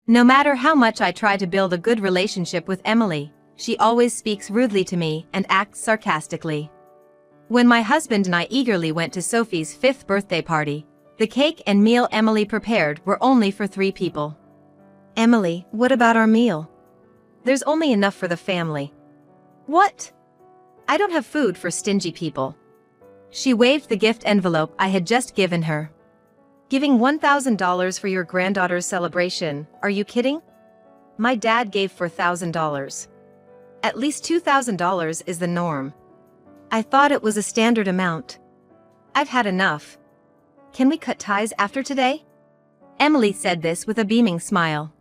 No matter how much I try to build a good relationship with Emily, she always speaks rudely to me and acts sarcastically. When my husband and I eagerly went to Sophie's 5th birthday party, the cake and meal Emily prepared were only for 3 people. "Emily, what about our meal?" "There's only enough for the family." "What?" "I don't have food for stingy people." She waved the gift envelope I had just given her. "Giving $1,000 for your granddaughter's celebration, are you kidding? My dad gave $4,000. At least $2,000 is the norm." "I thought it was a standard amount." "I've had enough. Can we cut ties after today?" Emily said this with a beaming smile.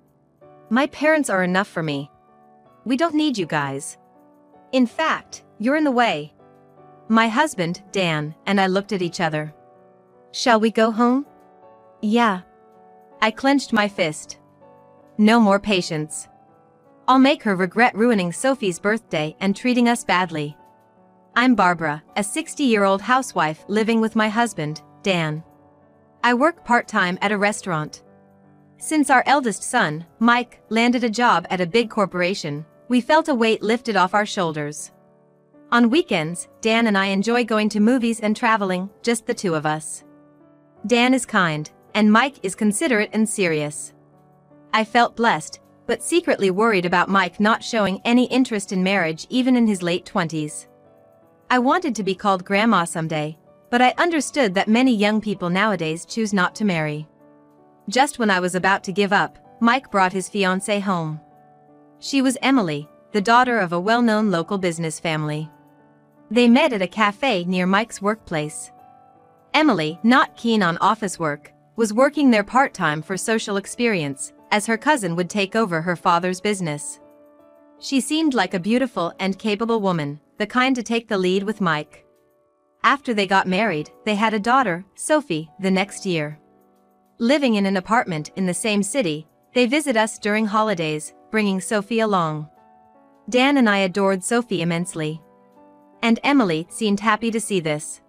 "My parents are enough for me. We don't need you guys. In fact, you're in the way." My husband, Dan, and I looked at each other. "Shall we go home?" "Yeah." I clenched my fist. No more patience. I'll make her regret ruining Sophie's birthday and treating us badly. I'm Barbara, a 60-year-old housewife living with my husband, Dan. I work part-time at a restaurant. Since our eldest son, Mike, landed a job at a big corporation, we felt a weight lifted off our shoulders. On weekends, Dan and I enjoy going to movies and traveling, just the 2 of us. Dan is kind, and Mike is considerate and serious. I felt blessed, but secretly worried about Mike not showing any interest in marriage even in his late 20s. I wanted to be called grandma someday, but I understood that many young people nowadays choose not to marry. Just when I was about to give up, Mike brought his fiancée home. She was Emily, the daughter of a well-known local business family. They met at a cafe near Mike's workplace. Emily, not keen on office work, was working there part-time for social experience, as her cousin would take over her father's business. She seemed like a beautiful and capable woman, the kind to take the lead with Mike. After they got married, they had a daughter, Sophie, the next year. Living in an apartment in the same city, they visit us during holidays, bringing Sophie along. Dan and I adored Sophie immensely. And Emily seemed happy to see this.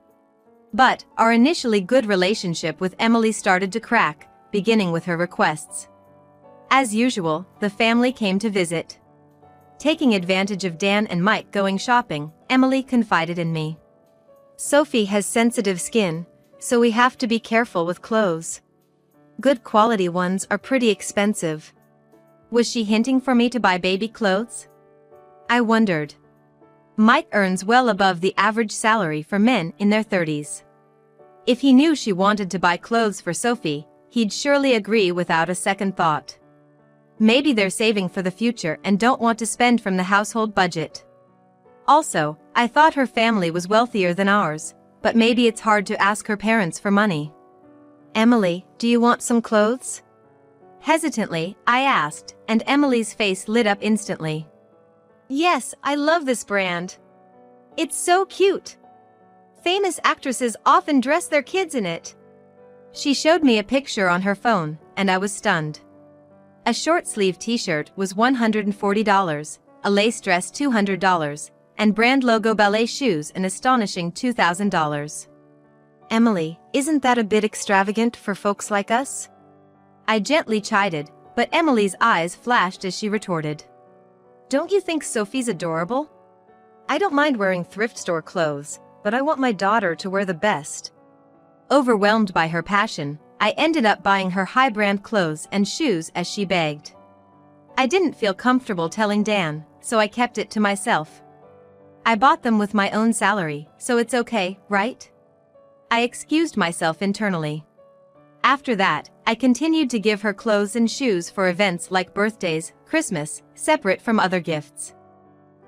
But our initially good relationship with Emily started to crack, beginning with her requests. As usual, the family came to visit. Taking advantage of Dan and Mike going shopping, Emily confided in me. "Sophie has sensitive skin, so we have to be careful with clothes. Good quality ones are pretty expensive." Was she hinting for me to buy baby clothes? I wondered. Mike earns well above the average salary for men in their 30s. If he knew she wanted to buy clothes for Sophie, he'd surely agree without a second thought. Maybe they're saving for the future and don't want to spend from the household budget. Also, I thought her family was wealthier than ours, but maybe it's hard to ask her parents for money. "Emily, do you want some clothes?" Hesitantly, I asked, and Emily's face lit up instantly. "Yes, I love this brand. It's so cute. Famous actresses often dress their kids in it." She showed me a picture on her phone, and I was stunned. A short-sleeve t-shirt was $140, a lace dress $200, and brand logo ballet shoes an astonishing $2,000. "Emily, isn't that a bit extravagant for folks like us?" I gently chided, but Emily's eyes flashed as she retorted. "Don't you think Sophie's adorable? I don't mind wearing thrift store clothes, but I want my daughter to wear the best." Overwhelmed by her passion, I ended up buying her high-brand clothes and shoes as she begged. I didn't feel comfortable telling Dan, so I kept it to myself. "I bought them with my own salary, so it's okay, right?" I excused myself internally. After that, I continued to give her clothes and shoes for events like birthdays, Christmas, separate from other gifts.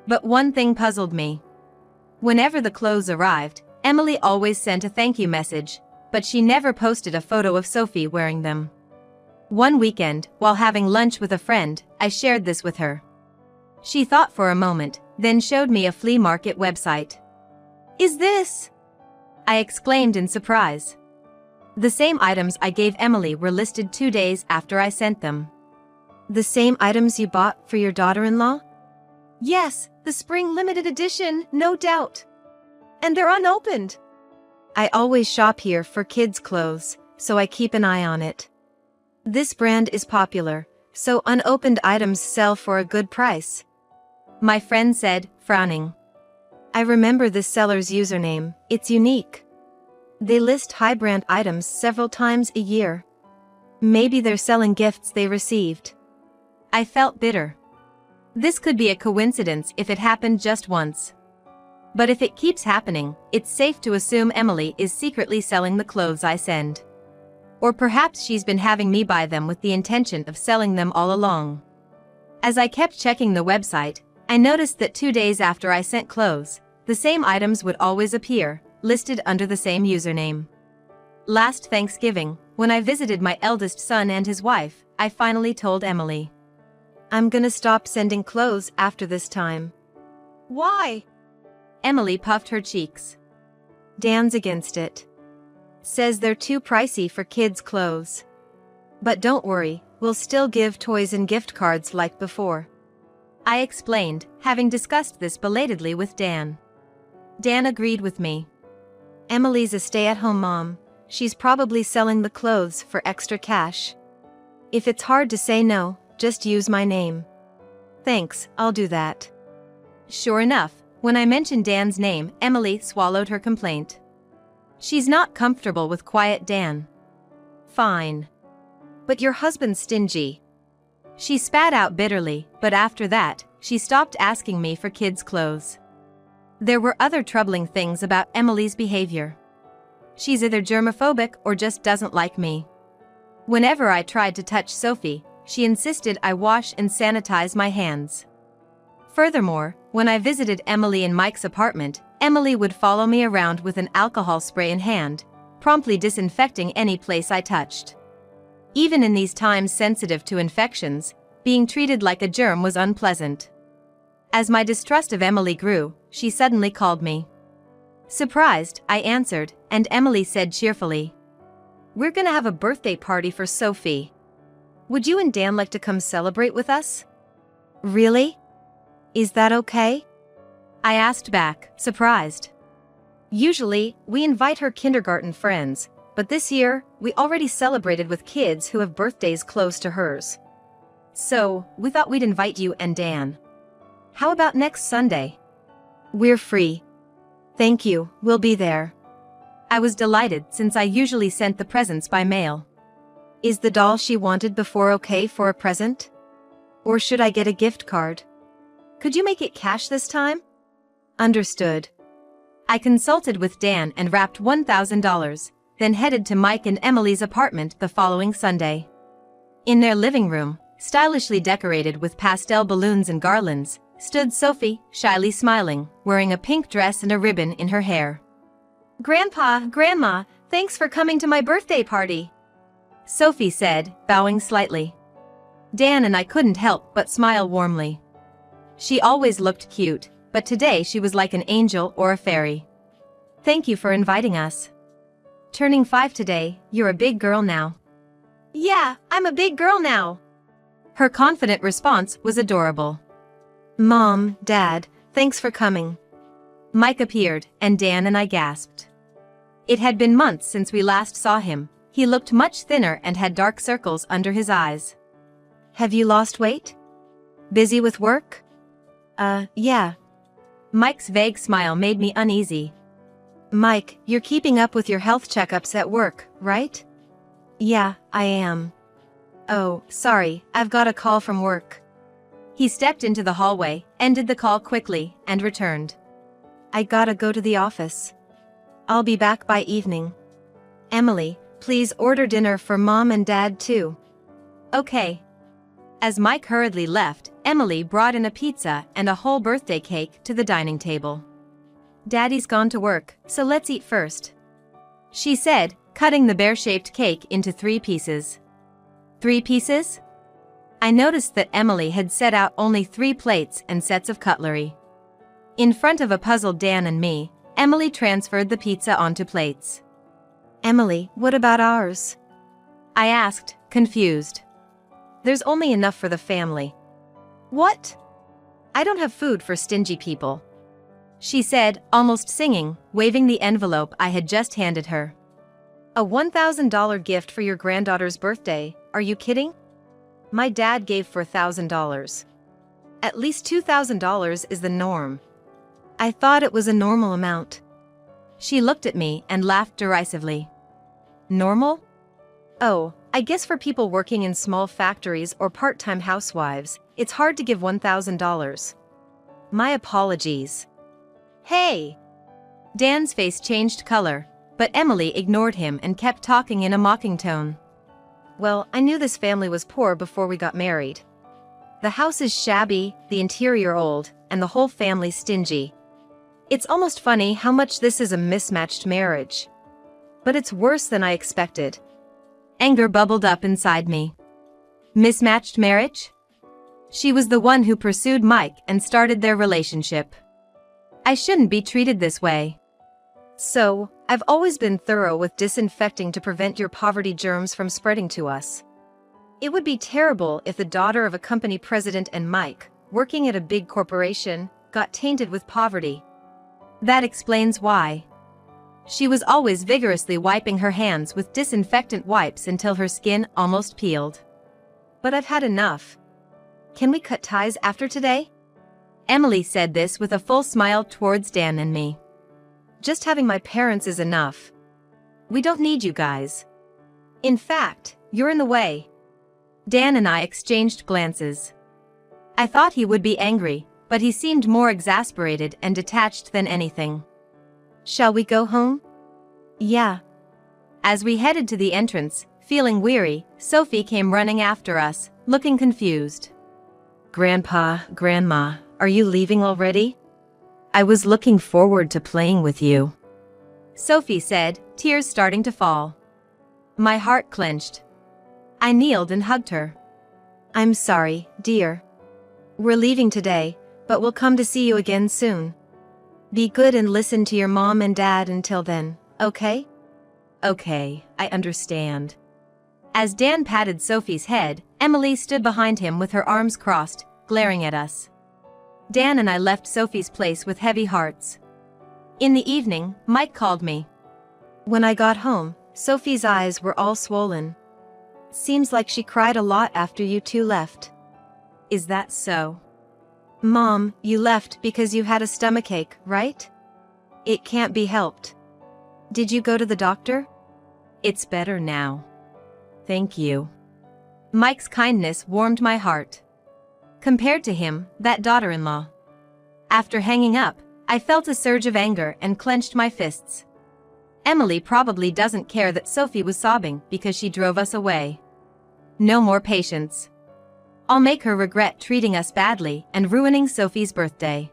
But one thing puzzled me. Whenever the clothes arrived, Emily always sent a thank you message, but she never posted a photo of Sophie wearing them. One weekend, while having lunch with a friend, I shared this with her. She thought for a moment, then showed me a flea market website. "Is this?" I exclaimed in surprise. The same items I gave Emily were listed 2 days after I sent them. "The same items you bought for your daughter-in-law?" "Yes, the spring limited edition, no doubt. And they're unopened." "I always shop here for kids' clothes, so I keep an eye on it. This brand is popular, So unopened items sell for a good price? My friend said, frowning. I remember this seller's username, it's unique. They list high-brand items several times a year. Maybe they're selling gifts they received. I felt bitter. This could be a coincidence if it happened just once. But if it keeps happening, it's safe to assume Emily is secretly selling the clothes I send. Or perhaps she's been having me buy them with the intention of selling them all along. As I kept checking the website, I noticed that 2 days after I sent clothes, the same items would always appear, listed under the same username. Last Thanksgiving, when I visited my eldest son and his wife, I finally told Emily. I'm gonna stop sending clothes after this time. Why? Emily puffed her cheeks. Dan's against it. Says they're too pricey for kids' clothes. But don't worry, we'll still give toys and gift cards like before. I explained, having discussed this belatedly with Dan. Dan agreed with me. Emily's a stay-at-home mom. She's probably selling the clothes for extra cash. If it's hard to say no, just use my name. Thanks, I'll do that. Sure enough, when I mentioned Dan's name, Emily swallowed her complaint. She's not comfortable with quiet Dan. Fine. But your husband's stingy. She spat out bitterly, but after that, she stopped asking me for kids' clothes. There were other troubling things about Emily's behavior. She's either germophobic or just doesn't like me. Whenever I tried to touch Sophie, she insisted I wash and sanitize my hands. Furthermore, when I visited Emily in Mike's apartment, Emily would follow me around with an alcohol spray in hand, promptly disinfecting any place I touched. Even in these times sensitive to infections, being treated like a germ was unpleasant. As my distrust of Emily grew, she suddenly called me. Surprised, I answered, and Emily said cheerfully, "We're gonna have a birthday party for Sophie. Would you and Dan like to come celebrate with us?" Really? Is that okay? I asked back, surprised. Usually, we invite her kindergarten friends, but this year, we already celebrated with kids who have birthdays close to hers. So, we thought we'd invite you and Dan. How about next Sunday? We're free. Thank you, we'll be there. I was delighted since I usually sent the presents by mail. Is the doll she wanted before okay for a present? Or should I get a gift card? Could you make it cash this time? Understood. I consulted with Dan and wrapped $1,000, then headed to Mike and Emily's apartment the following Sunday. In their living room, stylishly decorated with pastel balloons and garlands, stood Sophie, shyly smiling, wearing a pink dress and a ribbon in her hair. Grandpa, Grandma, thanks for coming to my birthday party, Sophie said, bowing slightly. Dan and I couldn't help but smile warmly. She always looked cute, but today she was like an angel or a fairy. Thank you for inviting us. Turning 5 today, you're a big girl now. Yeah, I'm a big girl now. Her confident response was adorable. Mom, Dad, thanks for coming. Mike appeared, and Dan and I gasped. It had been months since we last saw him. He looked much thinner and had dark circles under his eyes. Have you lost weight? Busy with work? Yeah. Mike's vague smile made me uneasy. Mike, you're keeping up with your health checkups at work, right? Yeah, I am. Oh, sorry, I've got a call from work. He stepped into the hallway, ended the call quickly, and returned. I gotta go to the office. I'll be back by evening. Emily, please order dinner for Mom and Dad too. Okay. As Mike hurriedly left, Emily brought in a pizza and a whole birthday cake to the dining table. Daddy's gone to work, so let's eat first, she said, cutting the bear-shaped cake into 3 pieces. 3 pieces? I noticed that Emily had set out only 3 plates and sets of cutlery. In front of a puzzled Dan and me, Emily transferred the pizza onto plates. Emily, what about ours? I asked, confused. There's only enough for the family. What? I don't have food for stingy people, she said, almost singing, waving the envelope I had just handed her. A $1,000 gift for your granddaughter's birthday, are you kidding? My dad gave $4,000. At least $2,000 is the norm. I thought it was a normal amount. She looked at me and laughed derisively. Normal? Oh, I guess for people working in small factories or part-time housewives, it's hard to give $1,000. My apologies. Hey! Dan's face changed color, but Emily ignored him and kept talking in a mocking tone. Well, I knew this family was poor before we got married. The house is shabby, the interior old, and the whole family stingy. It's almost funny how much this is a mismatched marriage. But it's worse than I expected. Anger bubbled up inside me. Mismatched marriage? She was the one who pursued Mike and started their relationship. I shouldn't be treated this way. So, I've always been thorough with disinfecting to prevent your poverty germs from spreading to us. It would be terrible if the daughter of a company president and Mike, working at a big corporation, got tainted with poverty. That explains why. She was always vigorously wiping her hands with disinfectant wipes until her skin almost peeled. But I've had enough. Can we cut ties after today? Emily said this with a full smile towards Dan and me. Just having my parents is enough. We don't need you guys. In fact, you're in the way. Dan and I exchanged glances. I thought he would be angry, but he seemed more exasperated and detached than anything. Shall we go home? Yeah. As we headed to the entrance, feeling weary, Sophie came running after us, looking confused. Grandpa, Grandma, are you leaving already? I was looking forward to playing with you, Sophie said, tears starting to fall. My heart clenched. I kneeled and hugged her. I'm sorry, dear. We're leaving today, but we'll come to see you again soon. Be good and listen to your mom and dad until then, okay? Okay, I understand. As Dan patted Sophie's head, Emily stood behind him with her arms crossed, glaring at us. Dan and I left Sophie's place with heavy hearts. In the evening, Mike called me. When I got home, Sophie's eyes were all swollen. Seems like she cried a lot after you two left. Is that so? Mom, you left because you had a stomachache, right? It can't be helped. Did you go to the doctor? It's better now. Thank you. Mike's kindness warmed my heart. Compared to him, that daughter-in-law. After hanging up, I felt a surge of anger and clenched my fists. Emily probably doesn't care that Sophie was sobbing because she drove us away. No more patience. I'll make her regret treating us badly and ruining Sophie's birthday.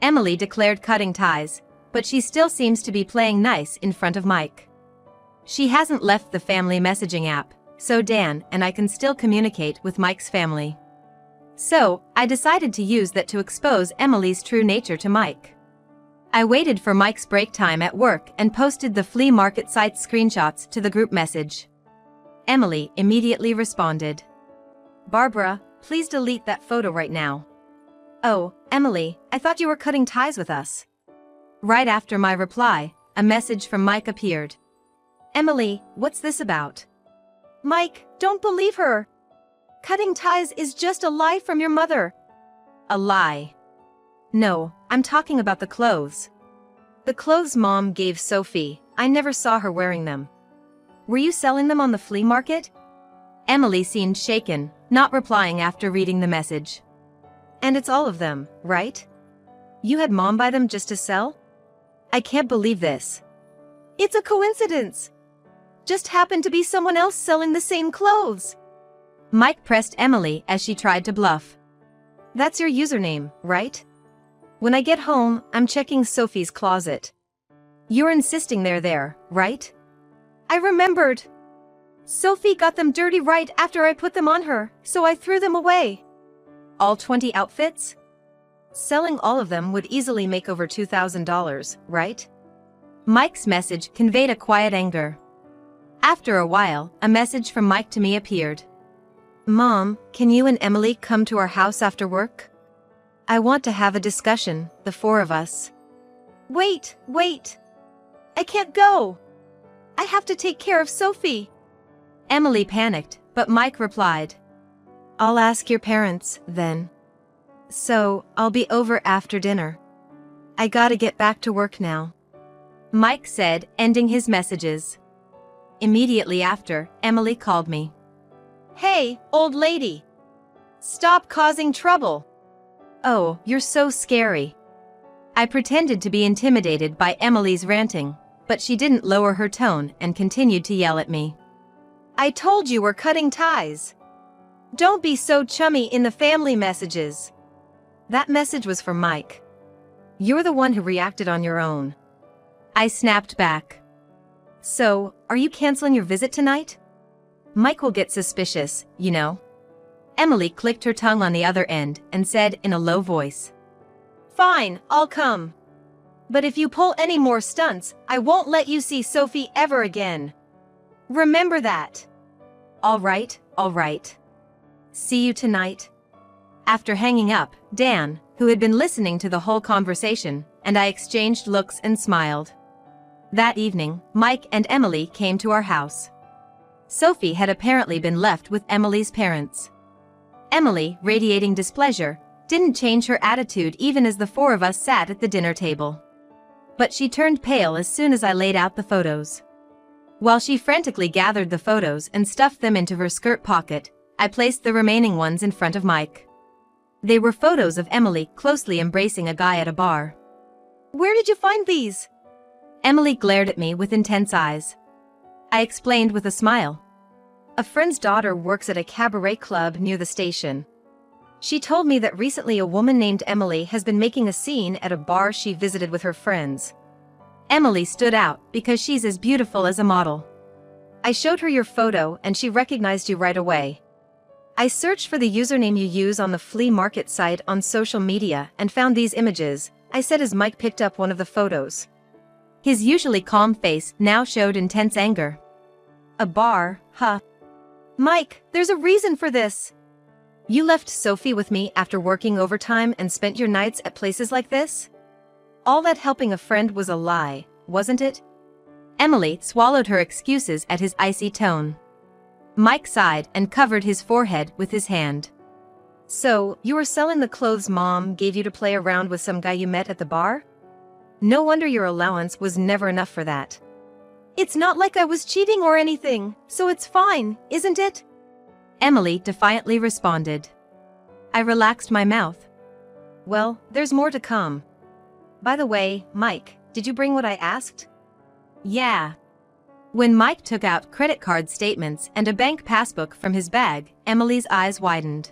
Emily declared cutting ties, but she still seems to be playing nice in front of Mike. She hasn't left the family messaging app, so Dan and I can still communicate with Mike's family. So, I decided to use that to expose Emily's true nature to Mike. I waited for Mike's break time at work and posted the flea market site screenshots to the group message. Emily immediately responded. Barbara, please delete that photo right now. Oh, Emily, I thought you were cutting ties with us. Right after my reply, a message from Mike appeared. Emily, what's this about? Mike, don't believe her. Cutting ties is just a lie from your mother. A lie. No, I'm talking about the clothes. The clothes Mom gave Sophie, I never saw her wearing them. Were you selling them on the flea market? Emily seemed shaken, not replying after reading the message. And it's all of them, right? You had Mom buy them just to sell? I can't believe this. It's a coincidence. Just happened to be someone else selling the same clothes. Mike pressed Emily as she tried to bluff. That's your username, right? When I get home, I'm checking Sophie's closet. You're insisting they're there, right? I remembered. Sophie got them dirty right after I put them on her, so I threw them away. All 20 outfits? Selling all of them would easily make over $2,000, right? Mike's message conveyed a quiet anger. After a while, a message from Mike to me appeared. Mom, can you and Emily come to our house after work? I want to have a discussion, the four of us. Wait. I can't go. I have to take care of Sophie. Emily panicked, but Mike replied. I'll ask your parents, then. So, I'll be over after dinner. I gotta get back to work now," Mike said, ending his messages. Immediately after, Emily called me. "Hey, old lady. Stop causing trouble." "Oh, you're so scary." I pretended to be intimidated by Emily's ranting, but she didn't lower her tone and continued to yell at me. "I told you we're cutting ties. Don't be so chummy in the family messages." That message was for Mike. "You're the one who reacted on your own," I snapped back. "So, are you canceling your visit tonight? Mike will get suspicious, you know." Emily clicked her tongue on the other end and said in a low voice, "Fine, I'll come. But if you pull any more stunts, I won't let you see Sophie ever again. Remember that." All right. See you tonight." After hanging up, Dan, who had been listening to the whole conversation, and I exchanged looks and smiled. That evening, Mike and Emily came to our house. Sophie had apparently been left with Emily's parents. Emily, radiating displeasure, didn't change her attitude even as the four of us sat at the dinner table. But she turned pale as soon as I laid out the photos. While she frantically gathered the photos and stuffed them into her skirt pocket, I placed the remaining ones in front of Mike. They were photos of Emily closely embracing a guy at a bar. "Where did you find these?" Emily glared at me with intense eyes. I explained with a smile. "A friend's daughter works at a cabaret club near the station. She told me that recently a woman named Emily has been making a scene at a bar she visited with her friends. Emily stood out because she's as beautiful as a model. I showed her your photo and she recognized you right away. I searched for the username you use on the flea market site on social media and found these images," I said as Mike picked up one of the photos. His usually calm face now showed intense anger. "A bar, huh? Mike, there's a reason for this. You left Sophie with me after working overtime and spent your nights at places like this? All that helping a friend was a lie, wasn't it?" Emily swallowed her excuses at his icy tone. Mike sighed and covered his forehead with his hand. "So, you were selling the clothes Mom gave you to play around with some guy you met at the bar? No wonder your allowance was never enough for that." "It's not like I was cheating or anything, so it's fine, isn't it?" Emily defiantly responded. I relaxed my mouth. "Well, there's more to come. By the way, Mike, did you bring what I asked?" "Yeah." When Mike took out credit card statements and a bank passbook from his bag, Emily's eyes widened.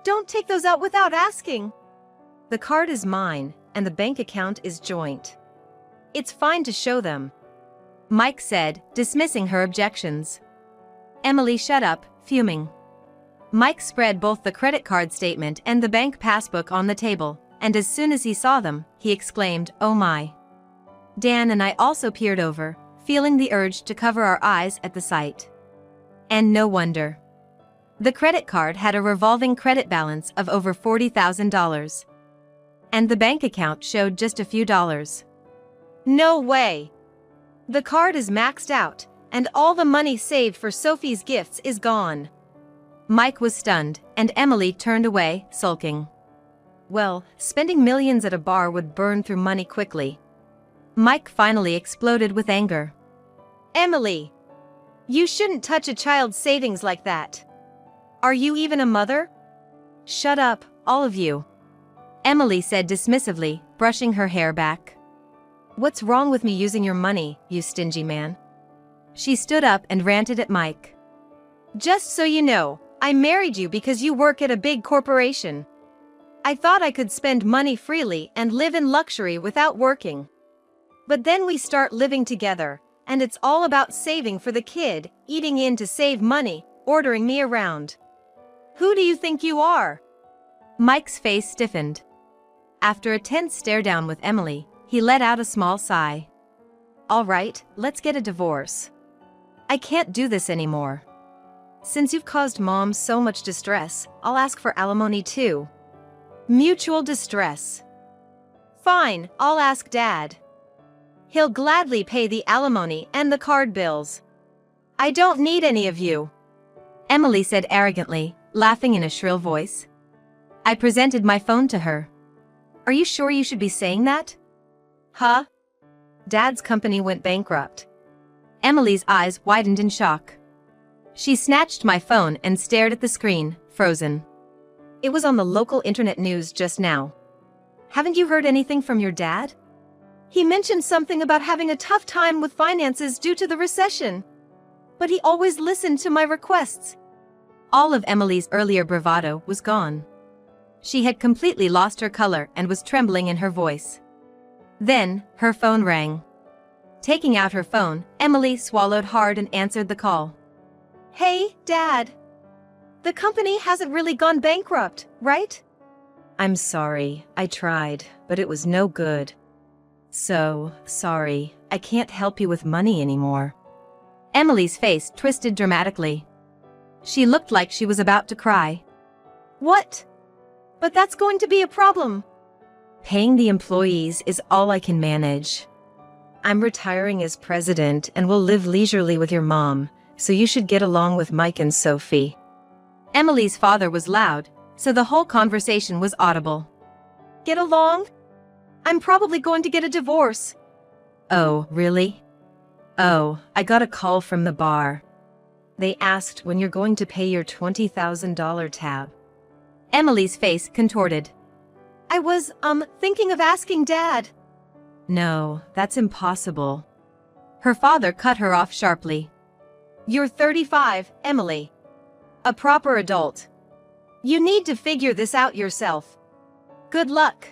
"Don't take those out without asking." "The card is mine, and the bank account is joint. It's fine to show them," Mike said, dismissing her objections. Emily shut up, fuming. Mike spread both the credit card statement and the bank passbook on the table, and as soon as he saw them, he exclaimed, "Oh my." Dan and I also peered over, feeling the urge to cover our eyes at the sight. And no wonder. The credit card had a revolving credit balance of over $40,000. And the bank account showed just a few dollars. "No way! The card is maxed out, and all the money saved for Sophie's gifts is gone." Mike was stunned, and Emily turned away, sulking. Well, spending millions at a bar would burn through money quickly. Mike finally exploded with anger. "Emily! You shouldn't touch a child's savings like that. Are you even a mother?" "Shut up, all of you," Emily said dismissively, brushing her hair back. "What's wrong with me using your money, you stingy man?" She stood up and ranted at Mike. "Just so you know, I married you because you work at a big corporation. I thought I could spend money freely and live in luxury without working. But then we start living together, and it's all about saving for the kid, eating in to save money, ordering me around. Who do you think you are?" Mike's face stiffened. After a tense stare down with Emily, he let out a small sigh. "All right, let's get a divorce. I can't do this anymore. Since you've caused Mom so much distress, I'll ask for alimony too." "Mutual distress. Fine, I'll ask Dad. He'll gladly pay the alimony and the card bills. I don't need any of you," Emily said arrogantly, laughing in a shrill voice. I presented my phone to her. Are you sure you should be saying that? Huh? Dad's company went bankrupt. Emily's eyes widened in shock. She snatched my phone and stared at the screen, frozen. It was on the local internet news just now. Haven't you heard anything from your dad? He mentioned something about having a tough time with finances due to the recession. But he always listened to my requests. All of Emily's earlier bravado was gone. She had completely lost her color and was trembling in her voice. Then, her phone rang. Taking out her phone, Emily swallowed hard and answered the call. Hey, Dad. The company hasn't really gone bankrupt, right? I'm sorry, I tried, but it was no good. So, sorry, I can't help you with money anymore. Emily's face twisted dramatically. She looked like she was about to cry. What? But that's going to be a problem. Paying the employees is all I can manage. I'm retiring as president and will live leisurely with your mom, so you should get along with Mike and Sophie. Emily's father was loud, so the whole conversation was audible. Get along? I'm probably going to get a divorce. Oh, really? Oh, I got a call from the bar. They asked when you're going to pay your $20,000 tab. Emily's face contorted. I was, thinking of asking Dad. No, that's impossible. Her father cut her off sharply. You're 35, Emily. A proper adult. You need to figure this out yourself. Good luck.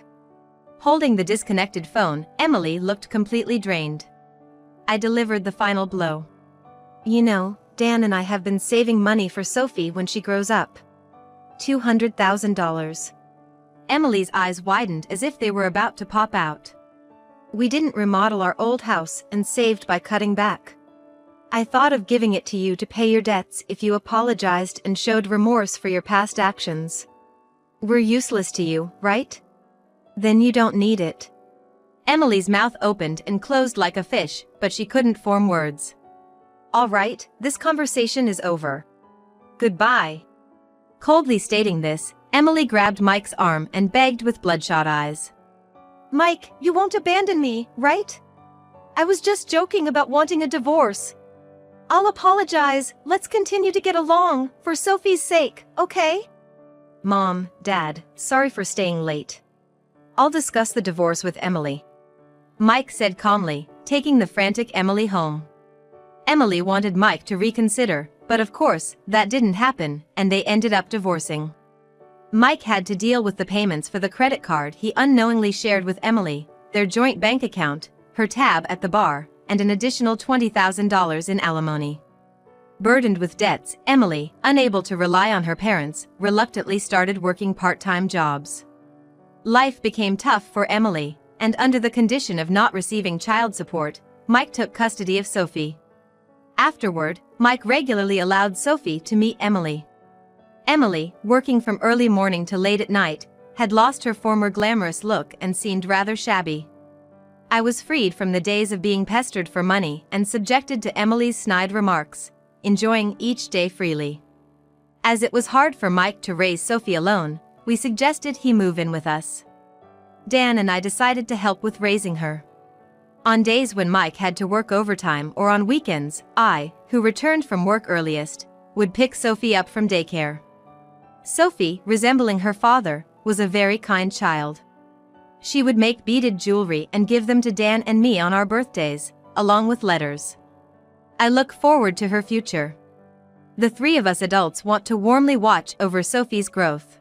Holding the disconnected phone, Emily looked completely drained. I delivered the final blow. You know, Dan and I have been saving money for Sophie when she grows up. $200,000. Emily's eyes widened as if they were about to pop out. We didn't remodel our old house and saved by cutting back. I thought of giving it to you to pay your debts if you apologized and showed remorse for your past actions. We're useless to you, right? Then you don't need it. Emily's mouth opened and closed like a fish, but she couldn't form words. All right, this conversation is over. Goodbye. Coldly stating this, Emily grabbed Mike's arm and begged with bloodshot eyes. Mike, you won't abandon me, right? I was just joking about wanting a divorce. I'll apologize, let's continue to get along, for Sophie's sake, okay? Mom, Dad, sorry for staying late. I'll discuss the divorce with Emily. Mike said calmly, taking the frantic Emily home. Emily wanted Mike to reconsider, but of course, that didn't happen, and they ended up divorcing. Mike had to deal with the payments for the credit card he unknowingly shared with Emily, their joint bank account, her tab at the bar, and an additional $20,000 in alimony. Burdened with debts, Emily, unable to rely on her parents, reluctantly started working part-time jobs. Life became tough for Emily, and under the condition of not receiving child support, Mike took custody of Sophie. Afterward, Mike regularly allowed Sophie to meet Emily. Emily, working from early morning to late at night, had lost her former glamorous look and seemed rather shabby. I was freed from the days of being pestered for money and subjected to Emily's snide remarks, enjoying each day freely. As it was hard for Mike to raise Sophie alone, we suggested he move in with us. Dan and I decided to help with raising her. On days when Mike had to work overtime or on weekends, I, who returned from work earliest, would pick Sophie up from daycare. Sophie, resembling her father, was a very kind child. She would make beaded jewelry and give them to Dan and me on our birthdays, along with letters. I look forward to her future. The three of us adults want to warmly watch over Sophie's growth.